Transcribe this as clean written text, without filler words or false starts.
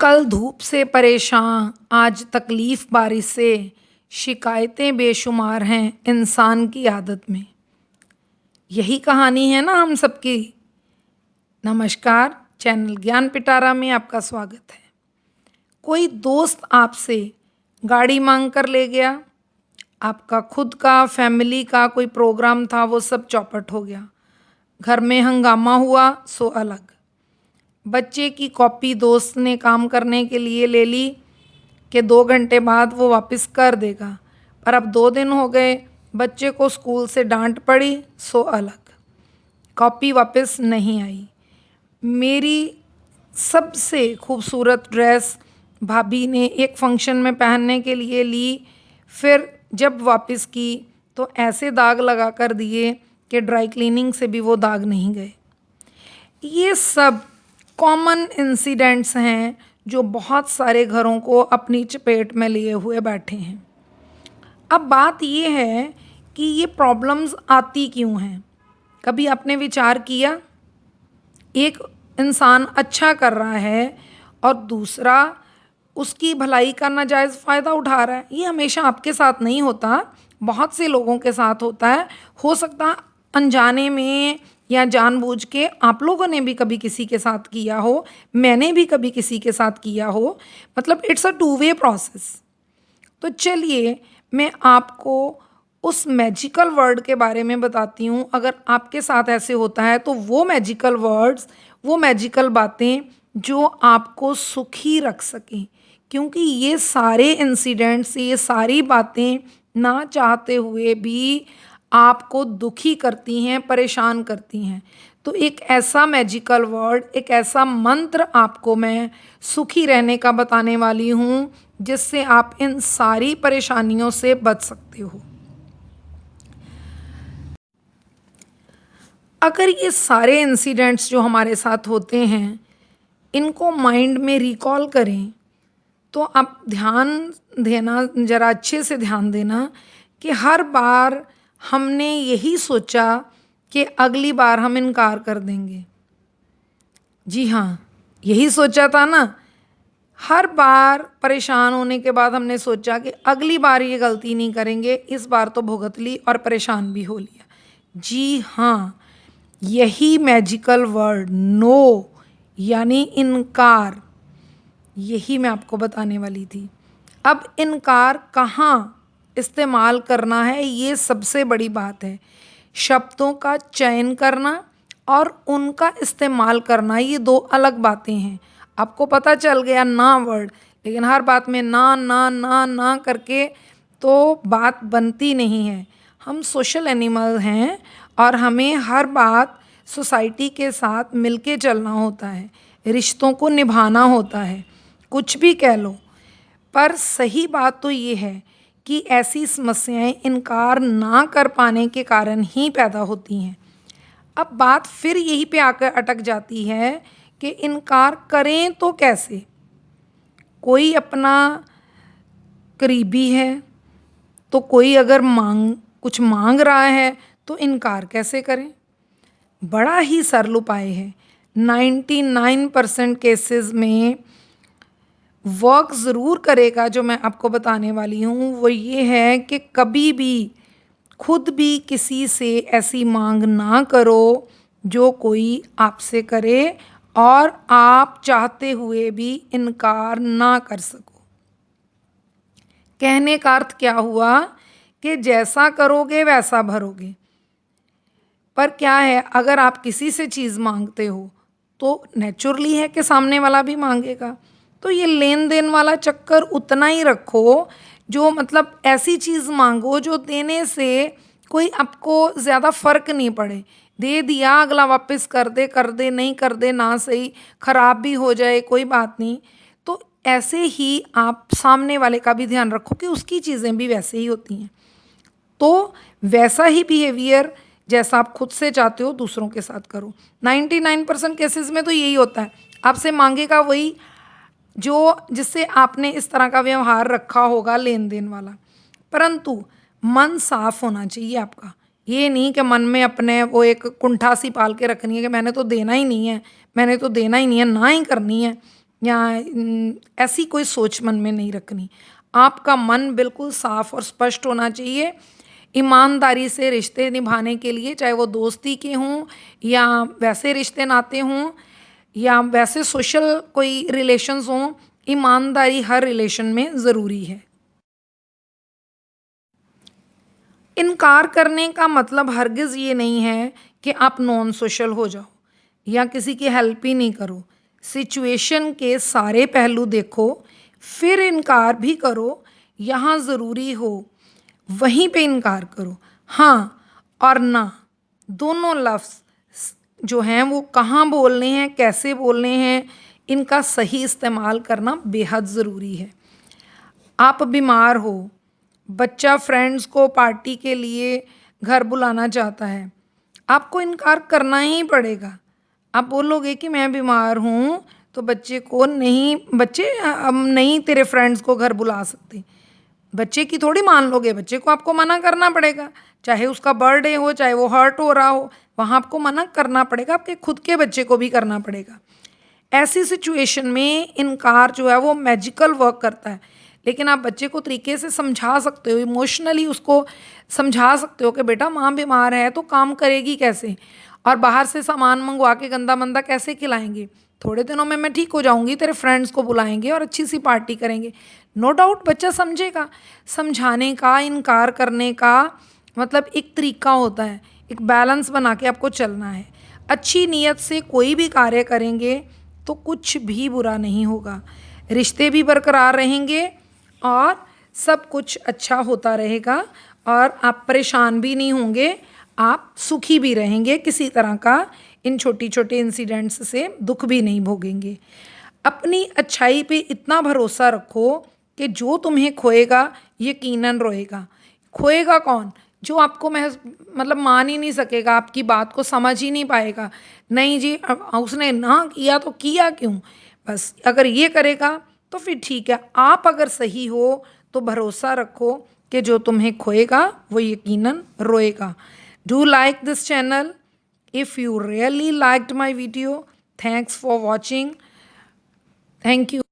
कल धूप से परेशान, आज तकलीफ बारिश से, शिकायतें बेशुमार हैं इंसान की आदत में। यही कहानी है ना हम सबकी। नमस्कार, चैनल ज्ञान पिटारा में आपका स्वागत है। कोई दोस्त आपसे गाड़ी मांग कर ले गया, आपका खुद का फैमिली का कोई प्रोग्राम था वो सब चौपट हो गया, घर में हंगामा हुआ सो अलग। बच्चे की कॉपी दोस्त ने काम करने के लिए ले ली कि 2 घंटे बाद वो वापस कर देगा, पर अब 2 दिन हो गए, बच्चे को स्कूल से डांट पड़ी सो अलग, कॉपी वापस नहीं आई। मेरी सबसे खूबसूरत ड्रेस भाभी ने एक फंक्शन में पहनने के लिए ली, फिर जब वापस की तो ऐसे दाग लगा कर दिए कि ड्राई क्लीनिंग से भी वो दाग नहीं गए। ये सब कॉमन इंसिडेंट्स हैं जो बहुत सारे घरों को अपनी चपेट में लिए हुए बैठे हैं। अब बात ये है कि ये प्रॉब्लम्स आती क्यों हैं। कभी आपने विचार किया, एक इंसान अच्छा कर रहा है और दूसरा उसकी भलाई का नाजायज़ फ़ायदा उठा रहा है। ये हमेशा आपके साथ नहीं होता, बहुत से लोगों के साथ होता है। हो सकता है अनजाने में या जानबूझ के आप लोगों ने भी कभी किसी के साथ किया हो, मैंने भी कभी किसी के साथ किया हो। मतलब it's a two way process. तो चलिए मैं आपको उस मैजिकल वर्ड के बारे में बताती हूँ। अगर आपके साथ ऐसे होता है तो वो मैजिकल वर्ड्स, वो मैजिकल बातें जो आपको सुखी रख सकें, क्योंकि ये सारे इंसिडेंट्स, ये सारी बातें ना चाहते हुए भी आपको दुखी करती हैं, परेशान करती हैं। तो एक ऐसा मैजिकल वर्ड, एक ऐसा मंत्र आपको मैं सुखी रहने का बताने वाली हूँ जिससे आप इन सारी परेशानियों से बच सकते हो। अगर ये सारे इंसिडेंट्स जो हमारे साथ होते हैं इनको माइंड में रिकॉल करें तो आप ध्यान देना, ज़रा अच्छे से ध्यान देना कि हर बार हमने यही सोचा कि अगली बार हम इनकार कर देंगे। जी हाँ, यही सोचा था ना। हर बार परेशान होने के बाद हमने सोचा कि अगली बार ये गलती नहीं करेंगे, इस बार तो भुगत ली और परेशान भी हो लिया। जी हाँ, यही मैजिकल वर्ड नो यानी इनकार, यही मैं आपको बताने वाली थी। अब इनकार कहाँ इस्तेमाल करना है, ये सबसे बड़ी बात है। शब्दों का चयन करना और उनका इस्तेमाल करना, ये दो अलग बातें हैं। आपको पता चल गया ना वर्ड, लेकिन हर बात में ना ना ना ना करके तो बात बनती नहीं है। हम सोशल एनिमल हैं और हमें हर बात सोसाइटी के साथ मिलके चलना होता है, रिश्तों को निभाना होता है, कुछ भी कह लो। पर सही बात तो ये है कि ऐसी समस्याएं इनकार ना कर पाने के कारण ही पैदा होती हैं। अब बात फिर यहीं पे आकर अटक जाती है कि इनकार करें तो कैसे। कोई अपना करीबी है तो कोई अगर कुछ मांग रहा है तो इनकार कैसे करें। बड़ा ही सरल उपाय है। 99% केसेस में वर्क ज़रूर करेगा। जो मैं आपको बताने वाली हूँ वो ये है कि कभी भी खुद भी किसी से ऐसी मांग ना करो जो कोई आपसे करे और आप चाहते हुए भी इनकार ना कर सको। कहने का अर्थ क्या हुआ कि जैसा करोगे वैसा भरोगे। पर क्या है, अगर आप किसी से चीज़ मांगते हो तो नेचुरली है कि सामने वाला भी मांगेगा। तो ये लेन देन वाला चक्कर उतना ही रखो, जो मतलब ऐसी चीज़ मांगो जो देने से कोई आपको ज़्यादा फर्क नहीं पड़े। दे दिया, अगला वापस कर दे नहीं कर दे ना सही, ख़राब भी हो जाए कोई बात नहीं। तो ऐसे ही आप सामने वाले का भी ध्यान रखो कि उसकी चीज़ें भी वैसे ही होती हैं। तो वैसा ही बिहेवियर जैसा आप खुद से चाहते हो दूसरों के साथ करो। 99% केसेस में तो यही होता है, आपसे मांगेगा वही जो जिससे आपने इस तरह का व्यवहार रखा होगा, लेन देन वाला। परंतु मन साफ होना चाहिए आपका। ये नहीं कि मन में अपने वो एक कुंठा सी पाल के रखनी है कि मैंने तो देना ही नहीं है, मैंने तो देना ही नहीं है, ना ही करनी है। या ऐसी कोई सोच मन में नहीं रखनी। आपका मन बिल्कुल साफ और स्पष्ट होना चाहिए। ईमानदारी से रिश्ते निभाने के लिए, चाहे वो दोस्ती के हों या वैसे रिश्ते नाते हों या वैसे सोशल कोई रिलेशंस हों, ईमानदारी हर रिलेशन में ज़रूरी है। इनकार करने का मतलब हरगिज़ ये नहीं है कि आप नॉन सोशल हो जाओ या किसी की हेल्प ही नहीं करो। सिचुएशन के सारे पहलू देखो, फिर इनकार भी करो। यहाँ ज़रूरी हो वहीं पे इनकार करो। हाँ और ना दोनों लफ्ज़ जो हैं वो कहाँ बोलने हैं, कैसे बोलने हैं, इनका सही इस्तेमाल करना बेहद ज़रूरी है। आप बीमार हो, बच्चा फ्रेंड्स को पार्टी के लिए घर बुलाना चाहता है, आपको इनकार करना ही पड़ेगा। आप बोलोगे कि मैं बीमार हूँ तो बच्चे को नहीं, बच्चे हम नहीं तेरे फ्रेंड्स को घर बुला सकते। बच्चे की थोड़ी मान लोगे, बच्चे को आपको मना करना पड़ेगा। चाहे उसका बर्थडे हो, चाहे वो हर्ट हो रहा हो, वहाँ आपको मना करना पड़ेगा। आपके खुद के बच्चे को भी करना पड़ेगा। ऐसी सिचुएशन में इनकार जो है वो मैजिकल वर्क करता है। लेकिन आप बच्चे को तरीके से समझा सकते हो, इमोशनली उसको समझा सकते हो कि बेटा माँ बीमार है तो काम करेगी कैसे, और बाहर से सामान मंगवा के गंदा मंदा कैसे खिलाएंगे। थोड़े दिनों में मैं ठीक हो जाऊंगी, तेरे फ्रेंड्स को बुलाएंगे और अच्छी सी पार्टी करेंगे। नो डाउट बच्चा समझेगा। समझाने का, इनकार करने का मतलब एक तरीका होता है, एक बैलेंस बना के आपको चलना है। अच्छी नीयत से कोई भी कार्य करेंगे तो कुछ भी बुरा नहीं होगा, रिश्ते भी बरकरार रहेंगे और सब कुछ अच्छा होता रहेगा और आप परेशान भी नहीं होंगे, आप सुखी भी रहेंगे। किसी तरह का इन छोटी छोटे इंसिडेंट्स से दुख भी नहीं भोगेंगे। अपनी अच्छाई पे इतना भरोसा रखो कि जो तुम्हें खोएगा यकीनन रोएगा। खोएगा कौन? जो आपको मतलब मान ही नहीं सकेगा, आपकी बात को समझ ही नहीं पाएगा। नहीं जी, उसने ना किया तो किया क्यों, बस अगर ये करेगा तो फिर ठीक है। आप अगर सही हो तो भरोसा रखो कि जो तुम्हें खोएगा वो यकीनन रोएगा। Do like this channel. If you really liked my video, thanks for watching. Thank you.